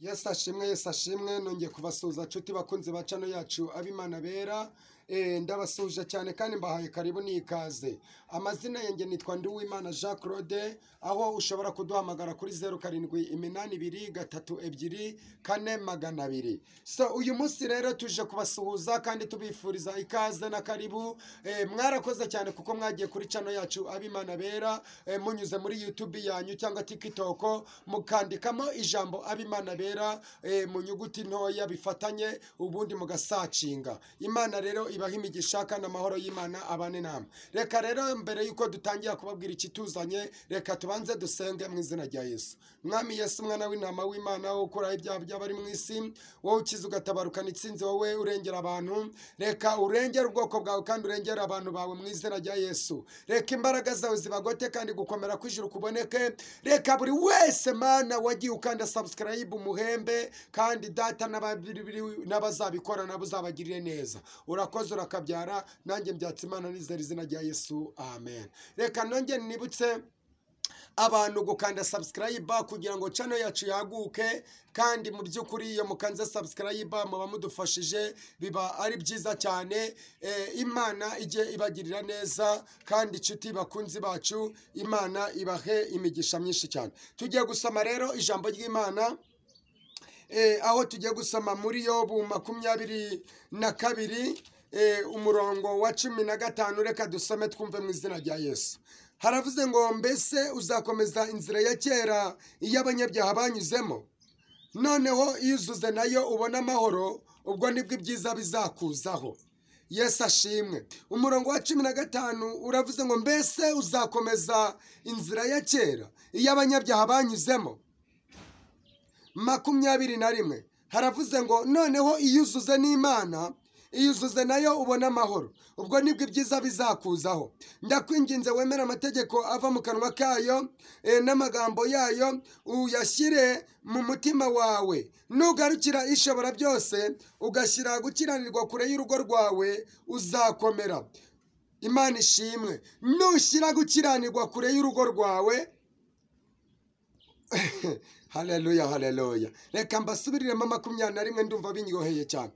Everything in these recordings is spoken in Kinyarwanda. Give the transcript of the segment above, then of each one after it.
Yes ashimwe nongeye kubasuhuza nshuti bakunzi ba channel yacu abimana bera ndabasuhuje cyane kandi mbahaye karibu n'ikaze. Amazina yanjye nitwa Nduwimana Jean Claude, aho ushobora kuduhamagara kuri 0782244200. So uyu munsi rero tuje kubasuhuza kandi tubifuriza ikaze na karibu. Mwarakoze cyane kuko mwagiye kuri channel yacu abimana bera, munyuze muri YouTube yanyu cyangwa TikTok mukandikamo ijambo abimana bera mu nyuguti ntoya bifatanye ubundi mugasacinga. Imana rero ibaha imigisha kandi amahoro y'Imana abane namwe. Reka rero mbere yuko dutangira kubabwira ikituzanye, reka tubanze dusenge mu izina rya Yesu. Mwami Yesu mwana w'intama w'Imana wo ukuraho ibyaha by'abari mu isi, wowe ukiza ugatabarukana itsinzi, wowe urengera abantu, reka urengera ubwoko bwawe kandi urengera abantu bawe mu izina rya Yesu. Reka imbaraga zawe zibagote kandi gukomera kw'ijuru kuboneke. Reka buri wese Mana wagiye ukanda subscribe umuhembe, kandi data n'abazabikora nabo uzabagirire neza. Urakoze urakabyara, nanjye mbyatse Imana nizera izina rya Yesu, amen. Reka nongeye nibutse abantu gukanda subscribe kugira ngo channel yacu yaguke, kandi mu by'ukuri iyo mukanze subscribe muba mudufashije, biba ari byiza cyane. Imana ije ibagirira neza, kandi inshuti bakunzi bacu Imana ibahe imigisha myinshi cyane. Tugiye gusoma rero ijambo ry'Imana, aho tugiye gusoma muri Yobu 22 umurongo wa 15. Reka dusome twumve mu izina rya Yesu. Haravuze ngo, mbese uzakomeza inzira ya kera iyo abanyabyaha banyuzemo? Noneho iyo uzuze nayo ubona amahoro, ubwo nibwo ibyiza bizakuzaho. Yesu ashimwe. Umurongo wa 15 uravuze ngo, mbese uzakomeza inzira ya kera iyo abanyabyaha banyuzemo? 21 haravuze ngo, noneho iyo uzuze n'Imana, iyo uzuze nayo ubona amahoro, ubwo nibwo ibyiza bizakuzaho. Ndakwinginze wemera amategeko ava mu kanwa kayo n'amagambo yayo uyashyire mu mutima wawe. Nugarukira ishobora byose ugashyira gukiranirwa kure y'urugo rwawe, uzakomera. Imana ishimwe. Nushyira gukiranirwa kure y'urugo rwawe haleluya haleluya. Reka mbasubiriremo 21 ndumva binyoheye cyane.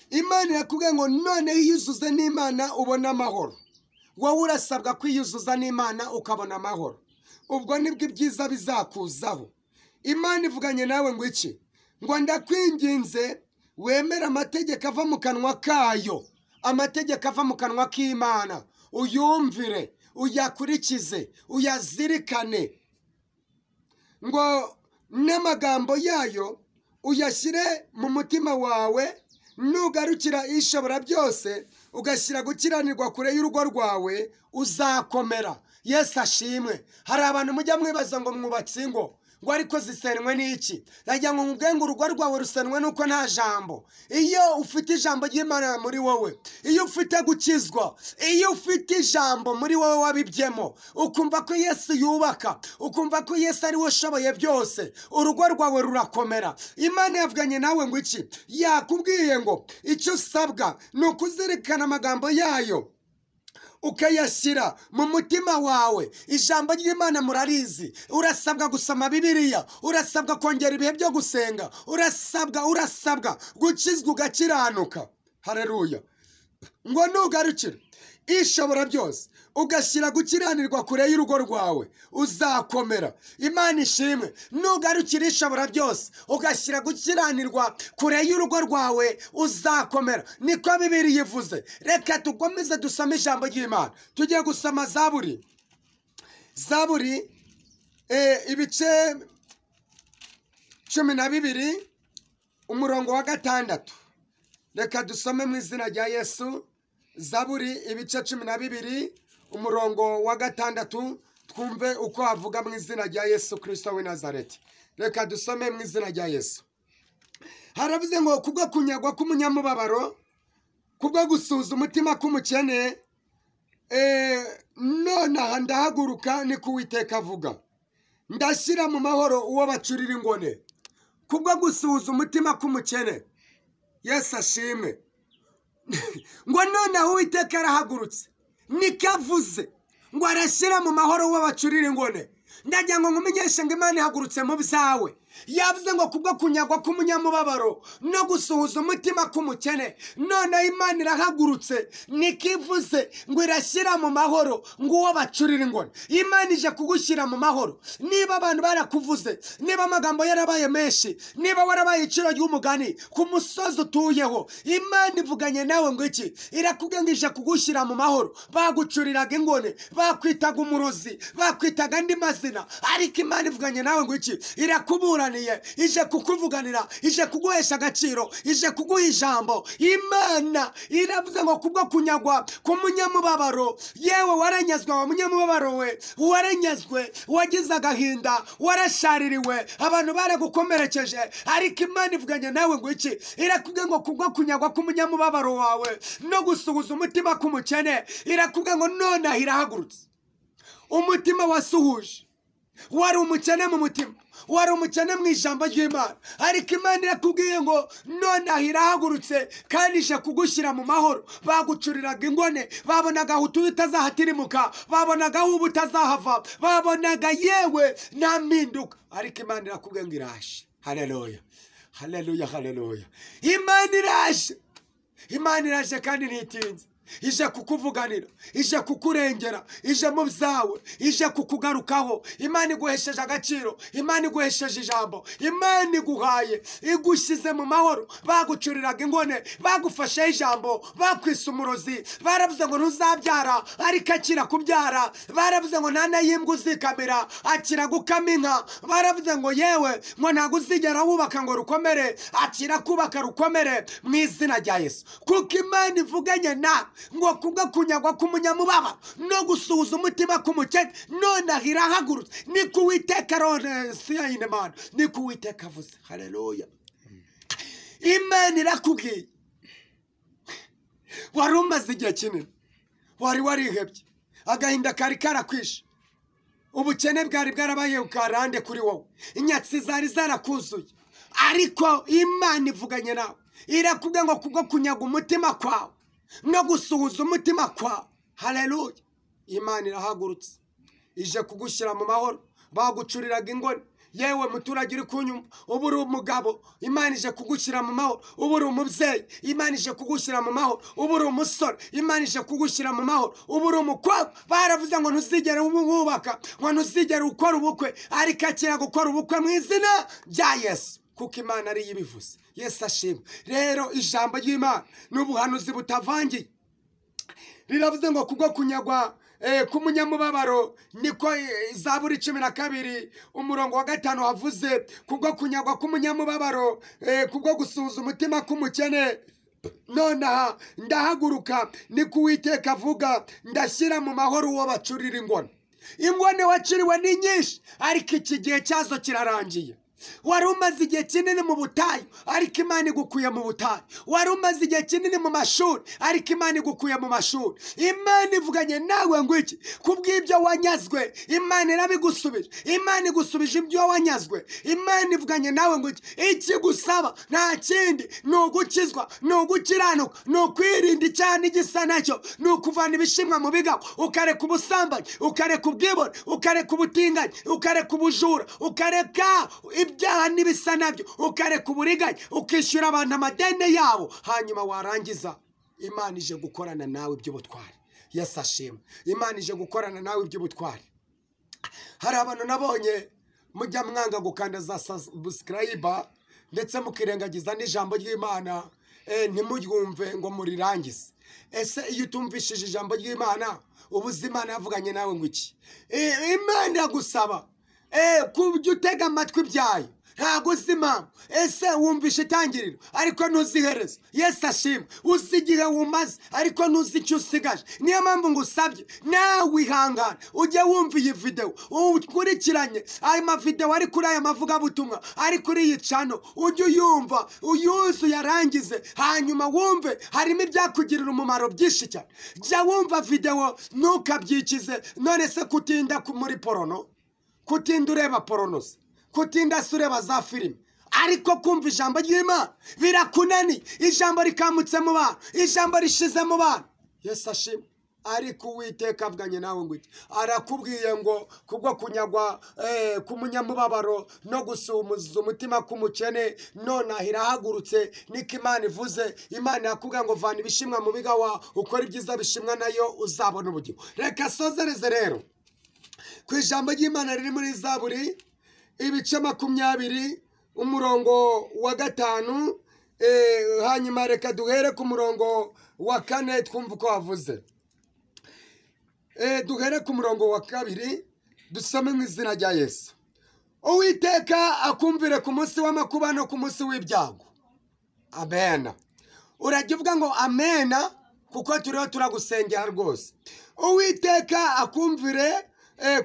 Imana yakubwiye ngo noneho iyo uzuze n'Imana ubona amahoro. Wowe urasabwa kwiyuzuza n'Imana ukabona amahoro, ubwo nibwo ibyiza bizakuzaho. Imana ivuganye nawe ngo iki? Ngo ndakwinginze wemera amategeko ava mu kanwa kayo. Amategeko ava mu kanwa k'Imana uyumvire, uyakurikize, uyazirikane. Ngo n'amagambo yayo uyashyire mu mutima wawe. Nugarukira ishobora byose ugashyira gukiranirwa kure y'urugo rwawe, uzakomera. Yesu ashimwe. Hari abantu mujya mwibaza ngo mwubatse ingo, ngo ariko zisenwe n'iki? Najya ngo mubwenge urugo rwawe rusenwe nuko nta jambo. Iyo ufite ijambo ry'Imana muri wowe, iyo ufite gukizwa, iyo ufite ijambo muri wowe wabibyemo, ukumva ko Yesu yubaka, ukumva ko Yesu ari we ushoboye byose, urugo rwawe rurakomera. Imana yavuganye nawe ngo iki? Yakubwiye ngo icyo usabwa ni ukuzirikana amagambo yayo ukayashyira mu mutima wawe. Ijambo ry'Imana murarizi. Urasabwa gusoma Bibiliya, urasabwa kongera ibihe byo gusenga, urasabwa gukizwa ugakiranuka. Haleluya. Ngo nugarukire ishobora byose ugashyira gukiranirwa kure y'urugo rwawe, uzakomera. Imana ishimwe. Nugarukira ishobora byose ugashyira gukiranirwa kure y'urugo rwawe, uzakomera. Niko Bibiliya ivuze. Reka tukomeze dusome ijambo ry'Imana. Tugiye gusoma Zaburi ibice 12 umurongo wa 6. Reka dusome mu izina rya Yesu. Zaburi ibice 12 umurongo wa 6, twumve uko avuga mu izina rya Yesu Kristo w'i Nazareti. Reka dusome mu izina rya Yesu. Haravuze ngo, kubwo kunyagwa k'umunyamubabaro, kubwo gusuza umutima k'umukene, nonaha ndahaguruka ni ku Uwiteka avuga, ndashyira mu mahoro uwo bacurira ingone. Kubwo gusuza umutima k'umukene. Yesu ashimwe. Ngo nonaha Uwiteka arahagurutse, nikavuze ngo arashyira mu mahoro uwo bacurira ingone. Ndagira ngo nkumenyeshe ngo Imana ihagurutse mu byawe. yavuze ngo kubwo kunyagwa k'umunyamubabaro no gusuhuza umutima k'umukene none Imana irahagurutse nikivuze ngo irashyira mu mahoro ngo uwo bacurira ingona. Imana ije kugushyira mu mahoro. Niba abantu barakuvuze, niba amagambo yarabaye menshi, niba warabaye iciro ry'umugani ku musozi utuyeho, Imana ivuganye nawe ngo iki? Irakubwiye ngo ije kugushyira mu mahoro. Bagucuriraga ingone, bakwitaga umurozi, bakwitaga andi mazina, ariko Imana ivuganye nawe ngo iki? Irakuburaniye, ije kukuvuganira, ije kuguhesha agaciro, ije kuguha ijambo. Imana iravuze ngo kubwo kunyagwa k'umunyamubabaro, yewe waranyazwe wa munyamubabaro we, waranyazwe, wagize agahinda, warashaririwe, abantu baragukomerekeje, ariko Imana ivuganye nawe ngo iki? Irakubwiye ngo kubwo kunyagwa k'umunyamubabaro wawe no gusuhuza umutima k'umukene, irakubwiye ngo none irahagurutse. Umutima wasuhuje, wari umukene mu mutima, wari umukene mu ijambo ry'Imana, ariko Imana irakubwiye ngo none irahagurutse kandi ije kugushyira mu mahoro. Bagucuriraga ingone, babonaga aho utuye utazahatirimuka, babonaga aho uba utazahava, babonaga yewe nta mpinduka, ariko Imana irakubwiye ngo iraje. Haleluya, haleluya, haleluya. Imana iraje, Imana iraje kandi ntitinze. Ije kukuvuganira, ije kukurengera, ije mu byawe, ije kukugarukaho. Imana iguhesheje agaciro, Imana iguhesheje ijambo, Imana iguhaye, igushyize mu mahoro. Bagucuriraga ingone, bagufasheho ijambo, bakwise umurozi, baravuze ngo ntuzabyara ariko akira kubyara, baravuze ngo nta nayimbwa uzikamira akira gukama inka, baravuze ngo yewe ngo ntabwo uzigera wubaka ngo rukomere akira kubaka rukomere mu izina rya Yesu. Kuko Imana ivuganye nawe ngo kubwo kunyagwa k'umunyamubabaro no gusuhuza umutima k'umukene none irahagurutse. Ni ku Uwiteka Imana, ni ku Uwiteka avuze. Haleluya. Imana irakubwiye, wari umaze igihe kinini, wari warihebye, agahinda kari karakwishe, ubukene bwari bwarabaye ukarande kuri wowe, inyatsi zari zarakuzuye, ariko Imana ivuganye nawe, irakubwiye ngo kubwo kunyaga umutima kwawe no gusuhuza umutima kwawe. Haleluya. Imana irahagurutse, ije kugushyira mu mahoro. Bagucuriraga ingone, yewe muturage uri kunyumva, ubu uri umugabo, Imana ije kugushyira mu mahoro. Ubu uri umubyeyi, Imana ije kugushyira mu mahoro. Ubu uri umusore, Imana ije kugushyira mu mahoro. Ubu uri umukobwa, baravuze ngo ntuzigere wubaka, ngo ntuzigere ukora ubukwe, ariko akira gukora ubukwe mu izina rya Yesu, kuko Imana ari ibivuze. Yesu ashimwe. Rero ijambo ry'Imana n'ubuhanuzi butavangiye riravuze ngo kubwo kunyagwa k'umunyamubabaro, niko Zaburi 12 umurongo wa 5 havuze. Kubwo kunyagwa k'umunyamubabaro, kubwo gusuhuza umutima k'umukene none ndahaguruka, ni ku Uwiteka avuga, ndashyira mu mahoro uwo bacurira ingone. Ingone waciriwe ni nyinshi, ariko iki gihe cyazo kirarangiye. Wari umaze igihe kinini mu butayu, ariko Imana igukuye mu butayu. Wari umaze igihe kinini mu mashuri, ariko Imana igukuye mu mashuri. Imana ivuganye nawe ngo iki? Kubw'ibyo wanyazwe, Imana irabigusubije. Imana igusubije ibyo wanyazwe. Imana ivuganye nawe ngo iki? Ikigusaba nta kindi, ni ugukizwa, ni ugukiranuka, ni ukwirinda icyaha n'igisa nacyo, ni ukuvana ibishimwa mu bigawa, ukareka ubusambanyi, ukareka ubwibone, ukareka ubutinganyi, ukareka ubujura, ukareka ibyaha n'ibisa nabyo, ukareka uburiganya, ukishyura abantu amadeni yabo, hanyuma warangiza Imana ije gukorana nawe iby'ubutwari. Yesu ashimwe. Imana ije gukorana nawe iby'ubutwari. Hari abantu nabonye mujya mwanga gukanda za subscribe ndetse mukirengagiza n'ijambo ry'Imana, ntimuryumve ngo murirangize. Ese iyo utumvishije ijambo ry'Imana, ubuzima Imana yavuganye nawe ngo iki? Imana yagusaba kubyo utega amatwi byayo, ntago uzima. Ese wumvishe itangiriro ariko ntuzihereza. Yesu ashimwe. Uzi igihe wumaze ariko ntuzi icyo usigaje. Niyo mpamvu ngusabye nawe wihangana, ujye wumva iyi video, ukurikiranye ayo mavideo ari kuri aya mavugabutumwa, ari kuri iyi channel, ujye uyumva, uyuzu yarangize, hanyuma wumve harimo ibyakugirira umumaro byinshi cyane. Jya wumva video, ntukabyikize. None se kutinda muri porono, kutinda ureba poronosi, kutinda sureba za filime, ariko kumva ijambo ry'Imana birakunani. Ijambo rikamutse mu bantu, ijambo rishize mu bantu. Yesu ashimwe. ariko Uwiteka avuganye nawe ngo iki? Arakubwiye ngo kubwo kunyagwa k'umunyamubabaro no gusumuza umutima k'umukene none irahagurutse niko Imana ivuze. Imana yakubwiye ngo vana ibishimwa mu bigawa ukora ibyiza bishimwa nayo uzabona ubugingo. Reka sozereze rero ku ijambo ry'Imana riri muri Zaburi ibice 20 umurongo wa 5 hanyuma reka duhere ku murongo wa 4 twumva uko wavuze. Duhere ku murongo wa 2 dusome mu izina rya Yesu. Uwiteka akumvire ku munsi w'amakuba no ku munsi w'ibyago. Amen. Urajya uvuga ngo amena kuko turiho turagusengera rwose. Uwiteka akumvire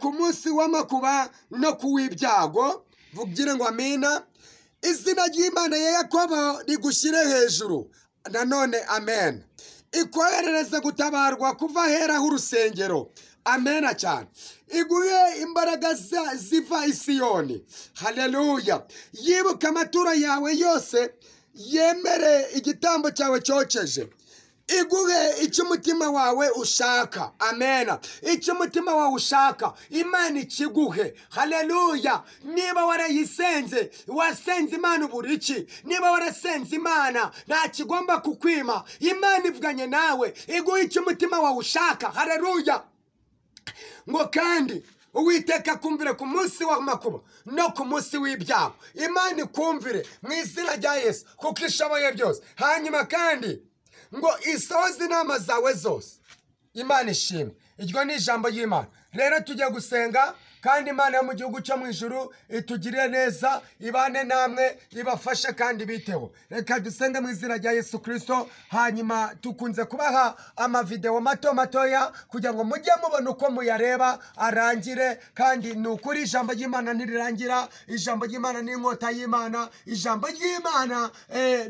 ku munsi w'amakuba no ku w'ibyago. Vugire ngo amena. Izina ry'Imana ya Yakobo rigushyire hejuru. Nanone amen. Ikoherereze gutabarwa kuva hera h'urusengero. Amena cyane. Iguhe imbaraga ziva i Siyoni. Haleluya. Yibuka amaturo yawe yose, yemere igitambo cyawe cyoceje. Iguhe icyo umutima wawe ushaka. Amena. Icyo umutima wawe ushaka Imana ikiguhe. Haleluya. Niba warayisenze wasenze Imana uburiki, niba warasenze Imana nta kigomba kukwima. Imana ivuganye nawe, iguhe icyo umutima wawe ushaka. Haleluya. Ngo kandi Uwiteka akumvire ku munsi w'amakuba no ku munsi w'ibyago. Imana ikumvire mu izina rya Yesu kuko ishoboye byose. Hanyuma kandi ngo isohoze inama zawe zose. Imana ishimwe. Iryo ni ijambo ry'Imana. Rero tujya gusenga kandi Imana yo mu gihugu cyo mu ijuru itugirire neza, ibane namwe, ibafashe kandi biteho. Reka dusenge mu izina rya Yesu Kristo. Hanyuma tukunze kubaha amavideo matoya kugira ngo mujye mubona uko muyareba arangire. Kandi ni ukuri ijambo ry'Imana nirirangira. Ijambo ry'Imana ni inkota y'Imana. Ijambo ry'Imana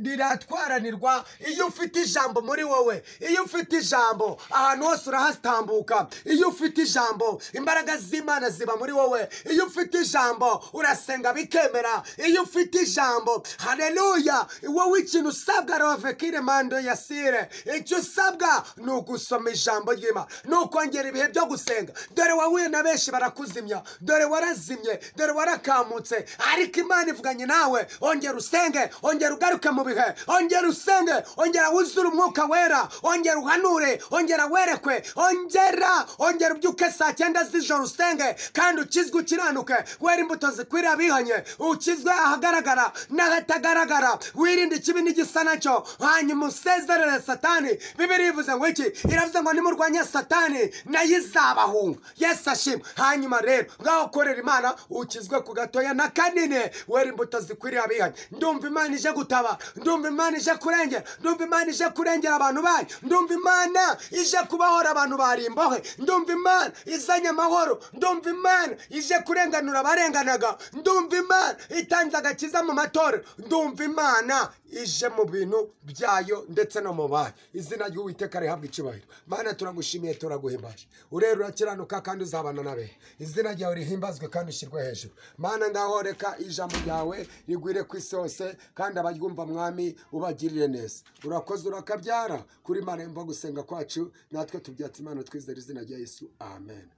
riratwaranirwa iyo ufite ijambo muri wowe. Iyo ufite ijambo ahantu hose urahatambuka. Iyo ufite ijambo imbaraga z'Imana ziba muri wowe. Iyo ufite ijambo urasenga bikemera. Iyo ufite ijambo, haleluya, wowe ikintu usabwa rovekire mando yasire. Icyo usabwa ni ugusoma ijambo ry'Imana, ni ukongera ibihe byo gusenga. Dore wahuye na benshi barakuzimya, dore warazimye, dore warakamutse, ariko Imana ivuganye nawe. Ongera usenge, ongera ugaruke mu bihe, ongera usenge, ongera wuzure umwuka wera, ongera uhanure, ongera werekwe, ongera ubyuke saa 9 z'ijoro usenge kandi ukizwe ukiranuke. Wera imbuto zikwiriye abihanye, ukizwe ahagaragara n'ahatagaragara. Wirinde ikibi n'igisa nacyo, hanyuma usezerere Satani. Bibiliya ivuze ngo iki? Iravuze ngo nimurwanye Satani nayo izabahunga. Yesu ashimwe. Hanyuma rero ngaho korera Imana ukizwe ku gatoya na kanini. Wera imbuto zikwiriye abihanye. Ndumva Imana ije gutaba, ndumva Imana ije kurengera, ndumva Imana ije kurengera abantu bayo, ndumva Imana ije kubahora abantu bari imbohe, ndumva Imana izanye amahoro, ndumva Imana ije kurenganura abarenganaga, ndumva Imana itanze agakiza mu matorero, ndumva Imana ije mu bintu byayo ndetse no mu bayo. Izina ry'Uwiteka rihabwa icyubahiro. Mana turagushimiye, turaguhimbaje. Urera urakiranuka kandi uzabana nabe. Izina ryawe rihimbazwe kandi ushyirwe hejuru. Mana ngaho reka ijambo ryawe rigwire ku isi hose kandi abaryumva Mwami ubagirire neza. Urakoze urakabyara kuri Mana yumva gusenga kwacu, natwe tubyatse Imana twizera izina rya Yesu. Amen.